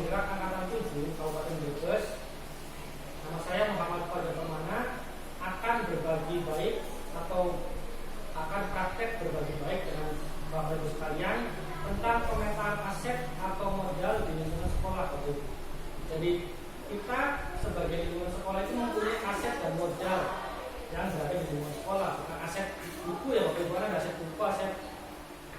Penggerak Angkatan 7 Kabupaten Brebes. Nama saya Muhammad Fadil Permana, akan berbagi baik atau akan praktek berbagi baik dengan Bapak Ibu sekalian tentang pemetaan aset atau modal di lingkungan sekolah. Jadi kita sebagai lingkungan sekolah itu mempunyai aset dan modal yang berada di lingkungan sekolah, bukan aset buku ya Bapak Ibu, ada aset buku, aset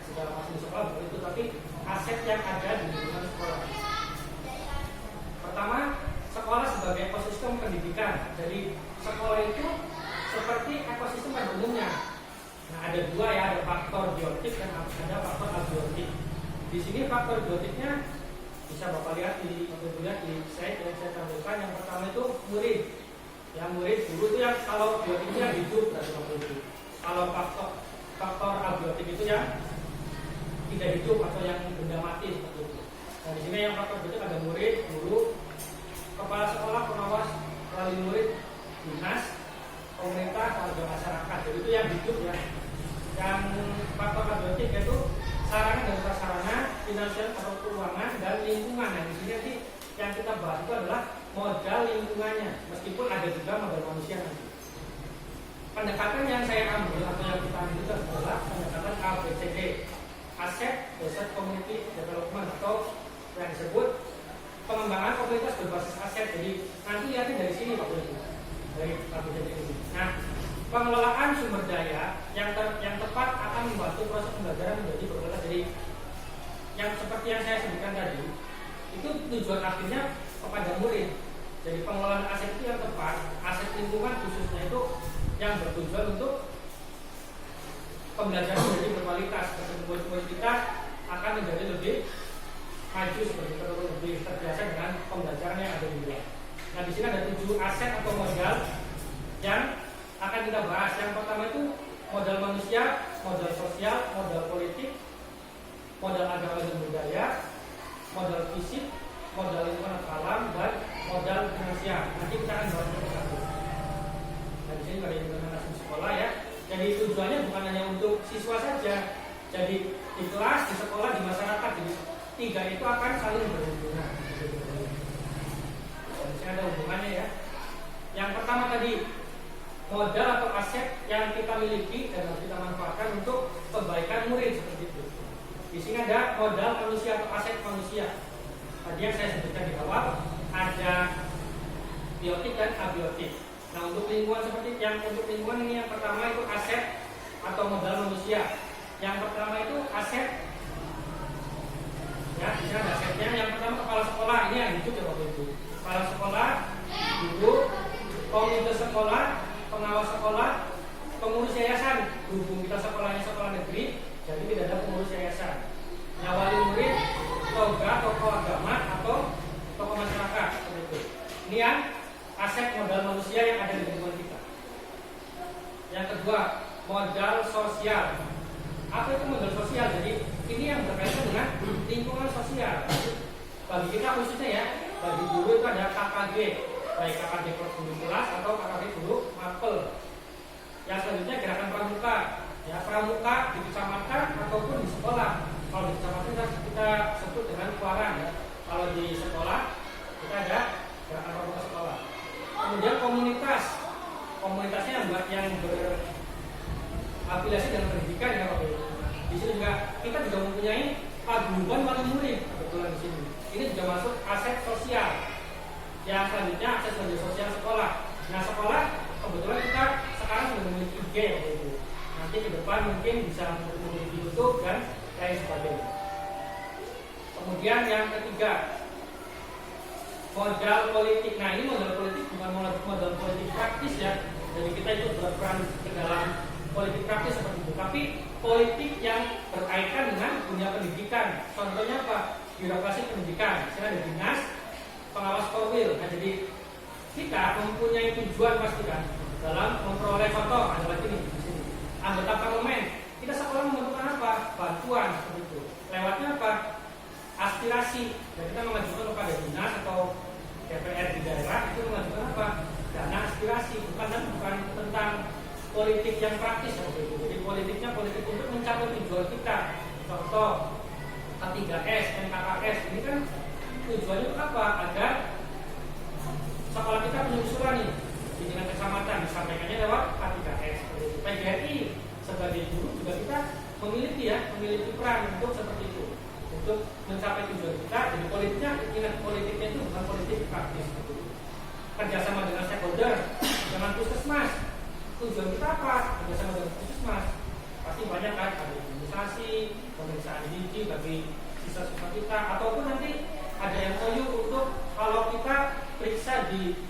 segala macam sekolah begitu, tapi aset yang ada di lingkungan sekolah. Pertama, sekolah sebagai ekosistem pendidikan. Jadi sekolah itu seperti ekosistem pada umumnya. Nah, ada dua ya, ada faktor biotik dan ada faktor abiotik. Di sini faktor biotiknya bisa Bapak lihat di slide yang saya tampilkan. Yang pertama itu murid. Yang murid guru itu yang kalau biotiknya hidup dan itu. Kalau faktor abiotik itu yang tidak hidup atau yang benda mati seperti itu. Nah, di sini yang faktor biotik ada murid, guru, kepala sekolah, pengawas, wali murid, dinas, pemerintah, warga masyarakat. Jadi itu yang hidup ya. Yang faktor abiotik yaitu sarana dan prasarana, finansial atau keuangan, dan lingkungan. Nah, di sini nanti yang kita bahas itu adalah modal lingkungannya, meskipun ada juga modal manusia nanti. Pendekatan yang saya ambil atau yang kita ambil itu adalah pendekatan ABCD, Asset Based Community Development, atau yang disebut pengembangan komunitas berbasis aset. Jadi nanti lihatnya dari sini Pak Ibu, dari ABCD ini. Nah, pengelolaan sumber daya yang tepat akan membantu proses pembelajaran menjadi berkualitas. Jadi yang seperti yang saya sebutkan tadi, itu tujuan akhirnya kepada murid. Jadi pengelolaan aset itu yang tepat, aset lingkungan khususnya itu yang bertujuan untuk pembelajaran menjadi berkualitas. Murid-murid kita akan menjadi lebih maju seperti itu, lebih terbiasa dengan pembelajaran yang ada di luar. Nah, di sini ada 7 aset atau modal yang akan kita bahas. Yang pertama itu modal manusia, modal sosial, modal politik, modal agama dan budaya, modal fisik, modal lingkungan alam, dan modal finansial. Nanti kita akan bahas satu-satu. Nah, di sini ada implementasi sekolah ya. Jadi tujuannya bukan hanya untuk siswa saja. Jadi di kelas, di sekolah, di masyarakat. Jadi 3 itu akan saling berhubungan. Di sini ada hubungannya ya. Yang pertama tadi, modal atau aset yang kita miliki dan harus kita manfaatkan untuk kebaikan murid seperti itu. Di sini ada modal manusia atau aset manusia. Tadi yang saya sebutkan di awal, ada biotik dan abiotik. Nah, untuk lingkungan seperti untuk lingkungan ini yang pertama itu aset atau modal manusia. Yang pertama itu aset. Ya, di sini ada asetnya. Yang pertama kepala sekolah, ini yang hidup ya Bapak Ibu. Kepala sekolah, guru, komite sekolah, pengawas sekolah, pengurus yayasan. Berhubung kita sekolahnya sekolah negeri, jadi tidak ada pengurus yayasan. Nah, wali murid, toga, tokoh agama, atau tokoh masyarakat seperti itu. Ini yang aset modal manusia yang ada di lingkungan kita. Yang kedua, modal sosial. Apa itu modal sosial? Jadi ini yang berkaitan dengan lingkungan sosial. Bagi kita khususnya ya, bagi guru itu ada KKG, baik KKG per guru kelas atau KKG guru mapel. Yang selanjutnya gerakan pramuka. Ya, pramuka di kecamatan ataupun di sekolah. Kalau di kecamatan kita sebut dengan kuaran ya. Kalau di sekolah kita ada gerakan pramuka sekolah. Kemudian komunitasnya yang berafiliasi dengan pendidikan ya Bapak Ibu. Di sini juga kita juga mempunyai paguyuban wali murid kebetulan di sini. Ini juga masuk aset sosial. Yang selanjutnya aset sosial sekolah. Nah, sekolah kebetulan kita sekarang sudah memiliki IG ya Bapak Ibu. Nanti ke depan mungkin bisa memiliki YouTube dan lain sebagainya. Kemudian yang ketiga, modal politik. Nah, ini modal politik bukan modal politik praktis ya. Jadi kita itu berperan ke dalam politik praktis seperti itu. Tapi politik yang berkaitan dengan dunia pendidikan. Contohnya apa? Birokrasi pendidikan. Misalnya ada dinas, pengawas korwil. Nah, jadi kita mempunyai tujuan pastikan dalam memperoleh contoh. Ada lagi nih di sini. Anggota parlemen. Kita sekolah membutuhkan apa? Bantuan seperti itu. Lewatnya apa? Aspirasi. Dan kita mengajukan kepada dinas atau DPR di daerah itu mengajukan apa? Dana aspirasi. Bukan tentang politik yang praktis seperti itu. Jadi politiknya politik untuk mencapai tujuan kita. Contoh K3S, NKKS ini kan Tujuannya itu apa? Agar sekolah kita penyusuran nih di tingkat kecamatan, disampaikannya lewat K3S. PGRI sebagai guru juga kita memiliki peran untuk seperti itu, untuk mencapai tujuan kita. Jadi politiknya, ingat politiknya itu bukan politik praktis, kerjasama dengan stakeholder, dengan puskesmas. Tujuan kita apa? Kerjasama dengan puskesmas. Pasti banyak kan, ada imunisasi, pemeriksaan gigi bagi siswa-siswa kita, ataupun nanti ada MOU untuk kalau kita periksa di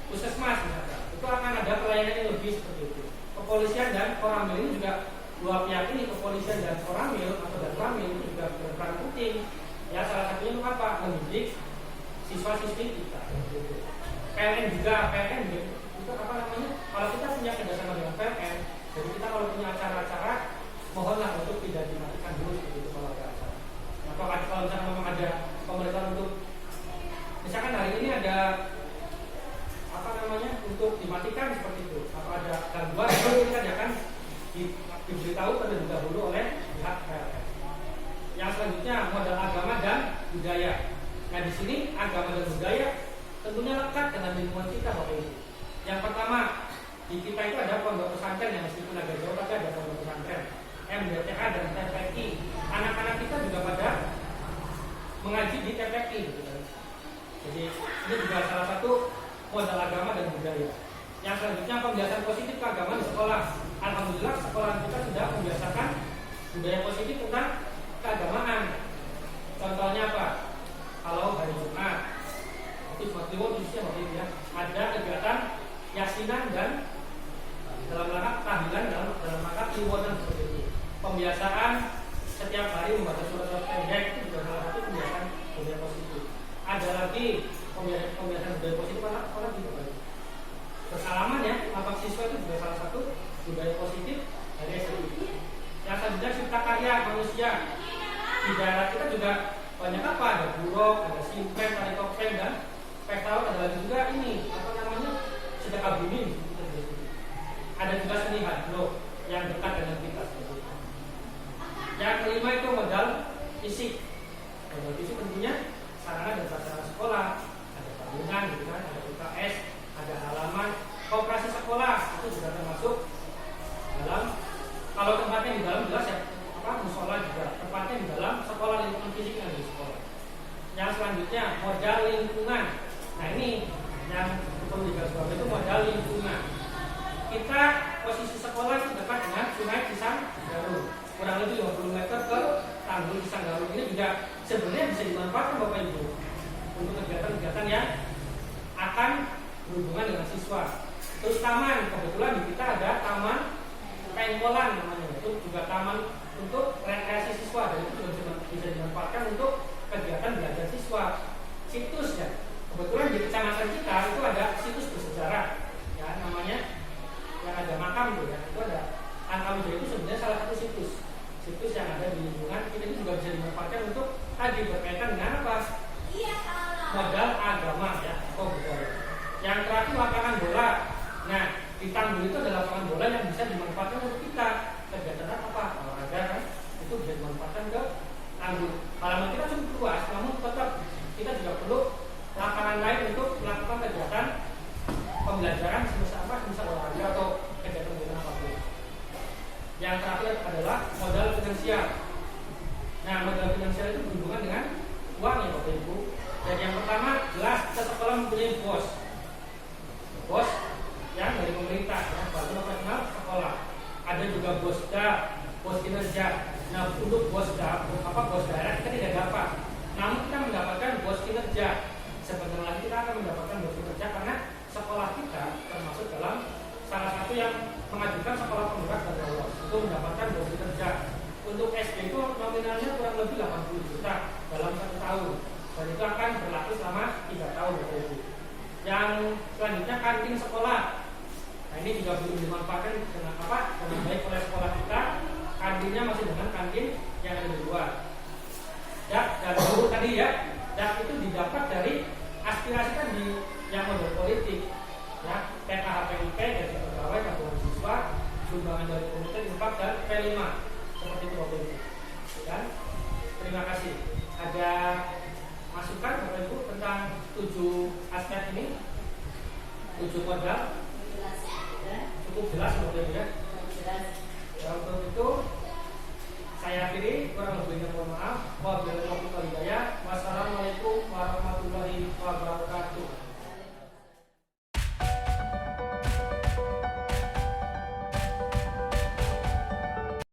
puskesmas misalkan, itu akan ada pelayanan yang lebih seperti itu. Kepolisian dan Koramil ini juga dua pihak ini, kepolisian dan Koramil atau dan Koramil itu juga berperan penting. Ya salah satunya itu apa? Mendidik siswa-siswi kita. PLN juga itu apa namanya? Kalau kita punya kerjasama dengan PLN, jadi kita kalau punya acara-acara, mohonlah untuk tidak dimatikan dulu gitu kalau ada acara. Atau kalau misalnya memang ada pemerintahan untuk, misalkan hari ini ada apa namanya untuk dimatikan seperti itu, atau ada gangguan, itu kita akan diberitahu terlebih dahulu oleh pihak PLN. Yang selanjutnya modal agama dan budaya. Nah di sini agama dan budaya tentunya lekat dengan lingkungan kita Bapak Ibu. Yang pertama, di kita itu ada pondok pesantren yang meskipun agak jauh tapi ada pondok pesantren, MDTH dan TPI. Anak-anak kita juga pada mengaji di TPI. Jadi ini juga salah satu modal agama dan budaya. Yang selanjutnya pembiasaan positif keagamaan di sekolah. Alhamdulillah sekolah kita sudah membiasakan budaya positif tentang keagamaan. Contohnya apa? Kalau hari Jumat, itu Jumat Kliwon khususnya waktu itu ya, ada kegiatan yasinan dan dalam rangka tahlilan dalam rangka kliwonan seperti itu. Pembiasaan setiap hari membaca surat-surat pendek itu juga salah satu pembiasaan budaya positif. Ada lagi pembiasaan budaya positif orang juga baik. Bersalaman ya, lapang siswa itu juga salah satu budaya positif dari SDI. Yang selanjutnya cipta karya manusia. Di daerah kita juga banyak apa? Ada buruk, ada simpeng, tari topeng dan pektaut. Ada lagi juga ini apa namanya sedekah bumi. Ada juga seni hadro yang dekat dengan kita. Yang kelima itu modal fisik. Modal fisik tentunya sarana dan prasarana sekolah. Ada tabungan, gitu kan? Ada UKS, ada halaman, koperasi sekolah itu juga termasuk dalam. Kalau tempatnya di dalam jelas ya, musola juga tempatnya di dalam sekolah, lingkungan fisik yang di sekolah. Yang selanjutnya modal lingkungan. Nah ini yang perlu digarisbawahi itu modal lingkungan. Kita posisi sekolah itu dekat dengan Sungai Cisanggarung, kurang lebih 50 meter ke Tanggul Cisanggarung. Ini juga sebenarnya bisa dimanfaatkan Bapak Ibu untuk kegiatan-kegiatan yang akan berhubungan dengan siswa. Terus taman, kebetulan di kita ada taman Pengkolan namanya, itu juga taman untuk rekreasi siswa dan itu juga bisa dimanfaatkan untuk kegiatan belajar siswa. Situs ya, kebetulan di kecamatan kita itu ada situs bersejarah ya namanya, yang ada makam tuh ya, itu ada Angkawijaya, itu sebenarnya salah satu situs yang ada di lingkungan kita. Ini juga bisa dimanfaatkan untuk tadi berkaitan dengan apa? Modal agama ya, budaya. Yang terakhir lapangan bola. Nah di Tanggul itu ada lapangan bola yang bisa dimanfaatkan untuk kita kegiatan apa? Olahraga kan, itu bisa dimanfaatkan ke Tanggul. Halaman kita cukup luas, namun tetap kita juga perlu lapangan lain untuk melakukan kegiatan pembelajaran semisal olahraga atau kegiatan apapun. Yang terakhir adalah modal finansial. Nah modal finansial itu berhubungan dengan uang ya Bapak Ibu. Dan yang pertama jelas kita sekolah mempunyai bos yang dari pemerintah ya, baru operasional sekolah. Ada juga bosda, bos kinerja. Nah untuk bos daerah kita tidak dapat, namun kita mendapatkan bos kinerja. Sebentar lagi kita akan mendapatkan bos kinerja karena sekolah kita termasuk dalam salah satu yang mengajukan sekolah penggerak dan lolos untuk mendapatkan bos kinerja. Untuk SD itu nominalnya kurang lebih 80 juta dalam 1 tahun dan itu akan berlaku selama 3 tahun. Yang selanjutnya kantin sekolah. Nah ini juga belum dimanfaatkan dengan baik oleh sekolah kita. Kantinnya masih dengan kantin yang ada di luar. Dan dulu tadi ya, dan itu didapat dari aspirasi kan di yang model politik ya, PKHPIP dari pegawai tabungan siswa, sumbangan dari komite infak dan P5 seperti itu Bapak Ibu. Dan terima kasih. Ada masukan? tentang 7 aspek ini, 7 kodam, cukup jelas menurut saya ya.